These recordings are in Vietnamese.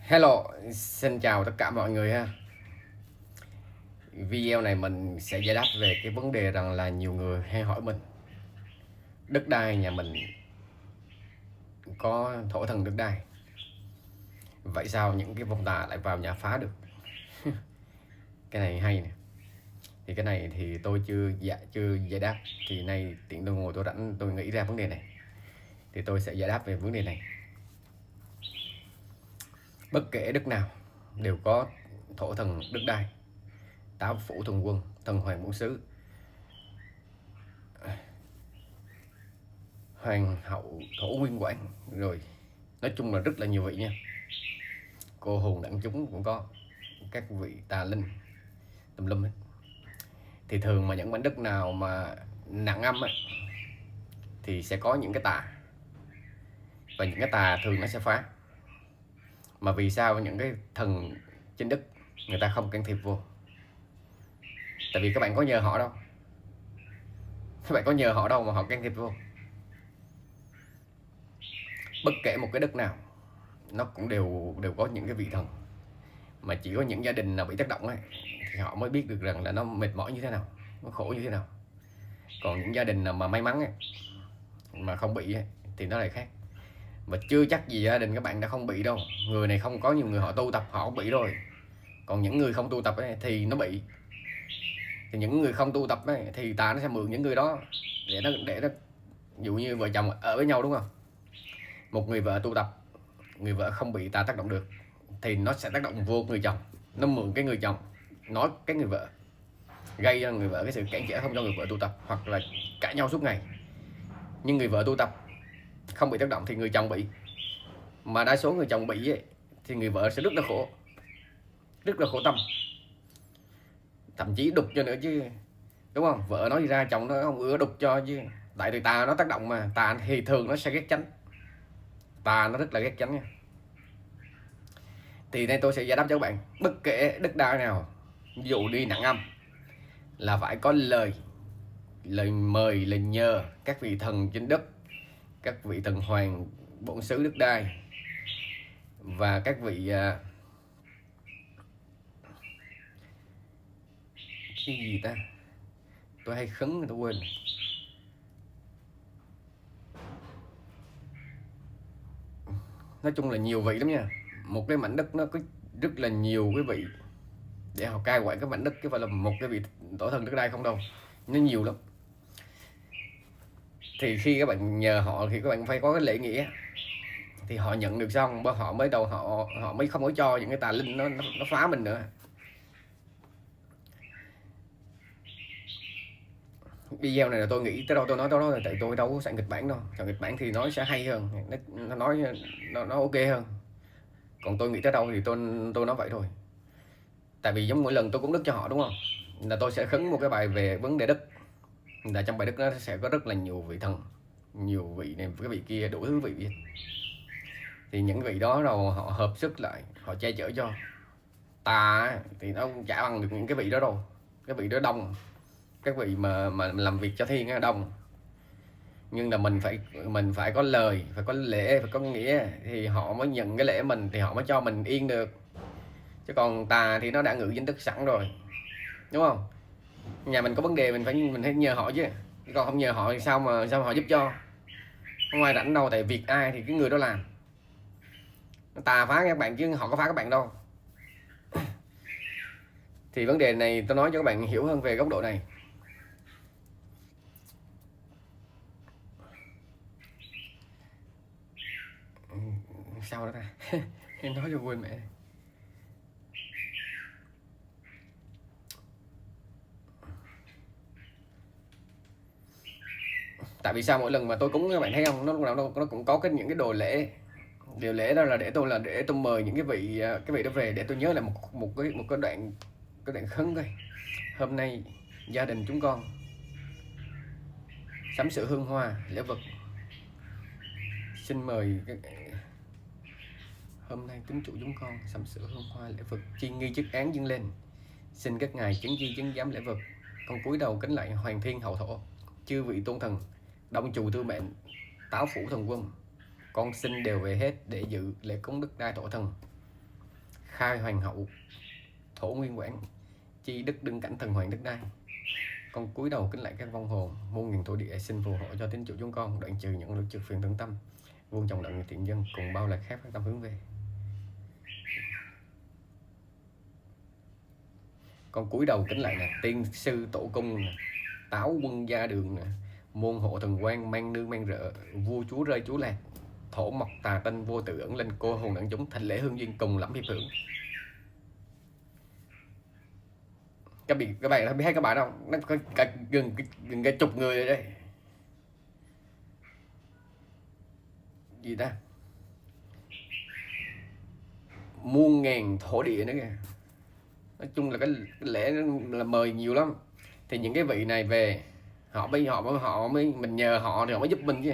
Hello, xin chào tất cả mọi người ha. Video này mình sẽ giải đáp về cái vấn đề rằng là nhiều người hay hỏi mình, đất đai nhà mình có thổ thần đất đai, vậy sao những cái vong tà lại vào nhà phá được? Cái này hay nè. Thì cái này thì tôi chưa giải đáp, thì nay tiện tôi ngồi tôi rảnh tôi nghĩ ra vấn đề này, thì tôi sẽ giải đáp về vấn đề này. Bất kể đất nào đều có thổ thần đất đai, táo phủ thần quân, thần hoàng bổn xứ, hoàng hậu thổ nguyên quản, rồi nói chung là rất là nhiều vị nha. Cô hồn đặng chúng cũng có, các vị tà linh tùm lum hết. Thì thường mà những mảnh đất nào mà nặng âm ấy, thì sẽ có những cái tà, và những cái tà thường nó sẽ phá. Mà vì sao những cái thần trên đất người ta không can thiệp vô? Tại vì các bạn có nhờ họ đâu, các bạn có nhờ họ đâu mà họ can thiệp vô. Bất kể một cái đất nào nó cũng đều có những cái vị thần, mà chỉ có những gia đình nào bị tác động ấy thì họ mới biết được rằng là nó mệt mỏi như thế nào, nó khổ như thế nào. Còn những gia đình nào mà may mắn ấy, mà không bị ấy, thì nó lại khác. Và chưa chắc gì gia đình các bạn đã không bị đâu. Người này không có nhiều người họ tu tập họ cũng bị rồi. Còn những người không tu tập ấy, thì nó bị. Thì những người không tu tập ấy, thì tà nó sẽ mượn những người đó để nó ví dụ như vợ chồng ở với nhau, đúng không? Một người vợ tu tập, người vợ không bị tà tác động được, thì nó sẽ tác động vô người chồng. Nó mượn cái người chồng nói cái người vợ, gây cho người vợ cái sự cản trở không cho người vợ tu tập, hoặc là cãi nhau suốt ngày. Nhưng người vợ tu tập không bị tác động thì người chồng bị. Mà đa số người chồng bị ấy, thì người vợ sẽ rất là khổ, rất là khổ tâm, thậm chí đục cho nữa chứ, đúng không? Vợ nói ra chồng nó không ưa đục cho chứ. Tại vì tà nó tác động, mà tà thì thường nó sẽ ghét tránh, tà nó rất là ghét tránh nha. Thì đây tôi sẽ giải đáp cho các bạn. Bất kể đất đai nào, ví dụ đi nặng âm, là phải có lời mời, lời nhờ các vị thần trên đất, các vị thần hoàng bổn xứ đất đai, và các vị cái gì ta, tôi hay khấn tôi quên. Nói chung là nhiều vị lắm nha. Một cái mảnh đất nó có rất là nhiều cái vị để họ cai quản cái mảnh đất, chứ phải là một cái vị tổ thần đất đai không đâu, nó nhiều lắm. Thì khi các bạn nhờ họ thì các bạn phải có cái lễ nghĩa, thì họ nhận được xong họ mới đầu họ mới không có cho những cái tà linh nó phá mình nữa. Video này là tôi nghĩ tới đâu tôi nói tới đó, là tại tôi đâu có soạn kịch bản đâu. Soạn kịch bản thì nói sẽ hay hơn, nó nói nó ok hơn. Còn tôi nghĩ tới đâu thì tôi nói vậy thôi. Tại vì giống mỗi lần tôi cũng đức cho họ, đúng không? Là tôi sẽ khấn một cái bài về vấn đề đất, là trong bài đất nó sẽ có rất là nhiều vị thần, nhiều vị này cái vị kia, đủ thứ vị. Thì những vị đó rồi họ hợp sức lại, họ che chở cho. Tà thì nó chả bằng được những cái vị đó đâu. Cái vị đó đông, các vị mà làm việc cho thiên á đông. Nhưng là mình phải có lời, phải có lễ, phải có nghĩa, thì họ mới nhận cái lễ mình, thì họ mới cho mình yên được. Chứ còn tà thì nó đã ngự danh đức sẵn rồi, đúng không? Nhà mình có vấn đề mình phải nhờ họ chứ. Còn không nhờ họ thì sao mà họ giúp cho? Không ai rảnh đâu, tại việc ai thì cái người đó làm. Tà phá các bạn chứ họ có phá các bạn đâu. Thì vấn đề này tôi nói cho các bạn hiểu hơn về góc độ này. Sao đó ta? Em nói cho quên mẹ. Tại vì sao mỗi lần mà tôi cúng, các bạn thấy không, nó cũng có những cái đồ lễ. Điều lễ đó là để tôi mời những cái vị đó về, để tôi nhớ lại một cái đoạn khấn coi. Hôm nay gia đình chúng con sắm sửa hương hoa lễ vật, xin mời hôm nay kính chủ chúng con sắm sửa hương hoa lễ vật, chi nghi chức án dâng lên, xin các ngài chứng chi chứng giám lễ vật. Con cúi đầu kính lại hoàng thiên hậu thổ, chư vị tôn thần, đông trù tư mệnh, táo phủ thần quân, con xin đều về hết để dự lễ cúng đất đai thổ thần. khai hoàng hậu, thổ nguyên quảng, chi đức đương cảnh thần hoàng đất đai. Con cúi đầu kính lại các vong hồn, muôn nghìn thổ địa xin phù hộ cho tín chủ chúng con đoạn trừ những lục trực phiền thương tâm, vuông trọng đặng thiện dân cùng bao lạc khác phát tâm hướng về. Con cúi đầu kính lại nè, tiên sư tổ cung nè, táo quân gia đường nè, môn hộ thần quan mang nương mang rợ, vua chúa rơi chúa lạc, thổ mộc tà tinh vô tự ẩn lên cô hồn đặng chúng thành lễ hương duyên cùng lắm hiệp hưởng. Các bạn biết hay các bạn không, nó có gần cả chục người rồi đây. Gì ta, muôn ngàn thổ địa nữa kìa. Nói chung là cái lễ là mời nhiều lắm. Thì những cái vị này về họ mới mình nhờ họ thì họ mới giúp mình chứ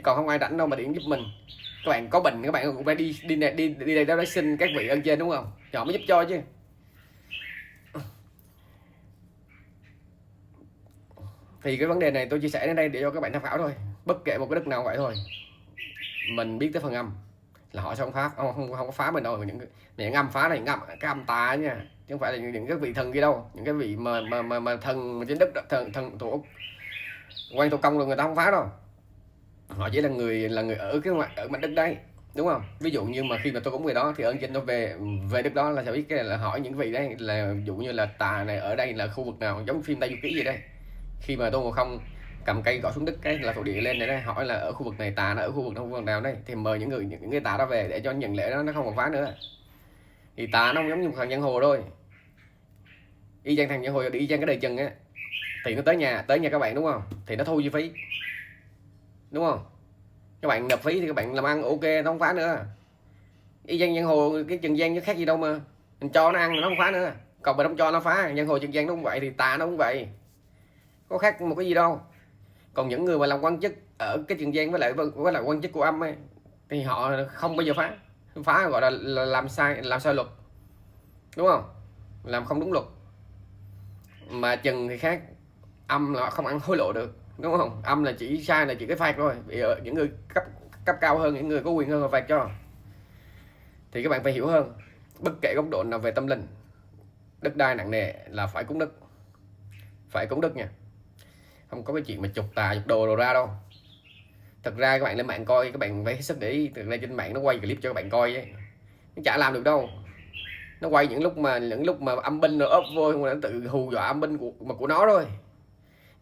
còn không ai rảnh đâu mà điện giúp mình. Các bạn có bệnh các bạn cũng phải đi đây đó xin các vị ơn trên, đúng không, thì họ mới giúp cho chứ. Thì cái vấn đề này tôi chia sẻ đến đây để cho các bạn tham khảo thôi. Bất kể một cái đức nào vậy thôi, mình biết tới phần âm là họ sẽ không phá, không có phá mình đâu. Những âm phá này cái âm tà nha, chứ không phải là những cái vị thần kia đâu. Những cái vị mà thần trên đất, thần thủ quan thủ công rồi người ta không phá đâu. Họ chỉ là người ở ở mảnh đất đây, đúng không. Ví dụ như mà khi mà tôi cúng người đó thì ơn trên tôi về đất đó là sẽ biết cái là hỏi những vị đấy là ví dụ như là tà này ở đây là khu vực nào, giống phim Tây Du Ký gì đây. Khi mà Tôn Ngộ Không cầm cây gõ xuống đất cái là thổ địa lên này đây, hỏi là ở khu vực này tà nó ở khu vực nào đây, thì mời những người tà đó về để cho nhận lễ đó nó không còn phá nữa. Thì tà nó không giống như một thằng giang hồ thôi, y chang thằng giang hồ đi y chang cái đời chừng á, thì nó tới nhà các bạn, đúng không, thì nó thu chi phí, đúng không. Các bạn nộp phí thì các bạn làm ăn ok, nó không phá nữa. Y chang giang hồ cái trần gian chứ khác gì đâu mà mình cho nó ăn nó không phá nữa. Còn mình không cho nó phá, giang hồ trần gian nó cũng vậy, thì tà nó cũng vậy, có khác một cái gì đâu. Còn những người mà làm quan chức ở cái trần gian với lại quan chức của âm ấy, thì họ không bao giờ phá gọi là làm sai luật, đúng không, làm không đúng luật. Mà trần thì khác, âm là không ăn hối lộ được, đúng không. Âm là chỉ sai là chỉ cái phạt thôi. Vì ở những người cấp cao hơn, những người có quyền hơn họ phạt cho. Thì các bạn phải hiểu hơn, bất kể góc độ nào về tâm linh, đất đai nặng nề là phải cúng đất, phải cúng đất nha. Không có cái chuyện mà chục tà chục đồ ra đâu. Thật ra các bạn lên mạng coi, các bạn phải hết sức để ý. Thực ra trên mạng nó quay clip cho các bạn coi ấy, nó chả làm được đâu. Nó quay những lúc mà âm binh rồi ốp vô, nó tự hù dọa âm binh của nó thôi.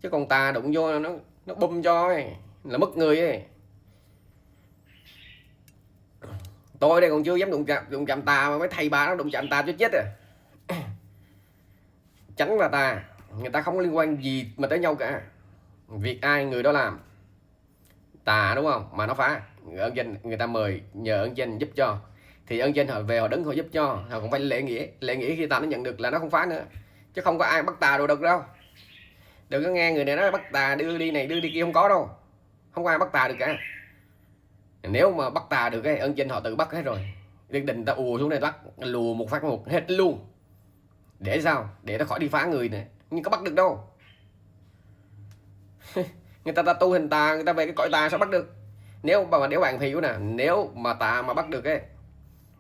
Chứ còn tà đụng vô nó bum cho ấy, là mất người ấy. Tôi đây còn chưa dám đụng chạm tà mà mấy thầy bà nó đụng chạm tà cho chết à. Tránh là tà, người ta không có liên quan gì mà tới nhau cả. Việc ai người đó làm, tà đúng không, mà nó phá, ơn danh người ta mời nhờ ơn danh giúp cho, thì ơn danh họ về họ đứng họ giúp cho, họ cũng phải lễ nghĩa khi tà nó nhận được là nó không phá nữa. Chứ không có ai bắt tà đồ được đâu. Đừng có nghe người này nói bắt tà đưa đi này đưa đi kia, không có đâu, không có ai bắt tà được cả. Nếu mà bắt tà được cái ơn danh họ tự bắt hết rồi, Liên Đình ta ùa xuống đây bắt lùa một phát một hết luôn. Để sao? Để nó khỏi đi phá người nè, nhưng có bắt được đâu. Người ta tu hình tà, người ta về cái cõi tà sao bắt được. Nếu bạn hiểu nè, nếu mà tà mà bắt được ấy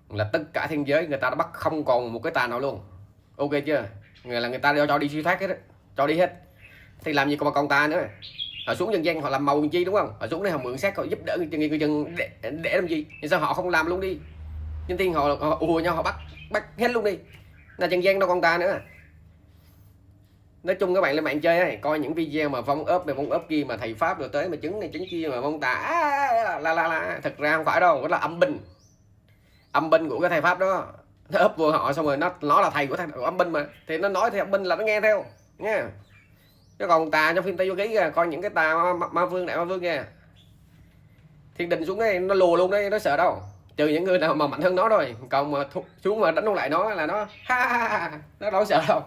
là tất cả thiên giới người ta đã bắt không còn một cái tà nào luôn. Ok chưa? Người ta cho đi siêu thoát hết, cho đi hết. Thì làm gì còn tà nữa. Họ xuống dân gian họ làm màu chi, đúng không? Họ xuống đây họ mượn xác họ giúp đỡ người dân để làm gì? Thì sao họ không làm luôn đi? Nhân tiên họ ùa nhau họ bắt hết luôn đi. Là dân gian đâu còn tà nữa. Nói chung các bạn lên mạng chơi ấy, coi những video mà vong ốp kia mà thầy pháp rồi tới mà chứng này chứng kia mà vong tà thật ra không phải đâu, đó là âm binh của cái thầy pháp đó, nó ốp vô họ xong rồi nó là thầy của âm binh mà, thì nó nói thì âm binh là nó nghe theo nha. Chứ còn tà trong phim Tây Du Ký kìa, coi những cái tà ma vương đại ma vương kìa, thiên đình xuống đấy nó lùa luôn đấy, nó sợ đâu, trừ những người nào mà mạnh hơn nó rồi, còn mà xuống mà đánh không lại nó là nó nó đâu sợ đâu.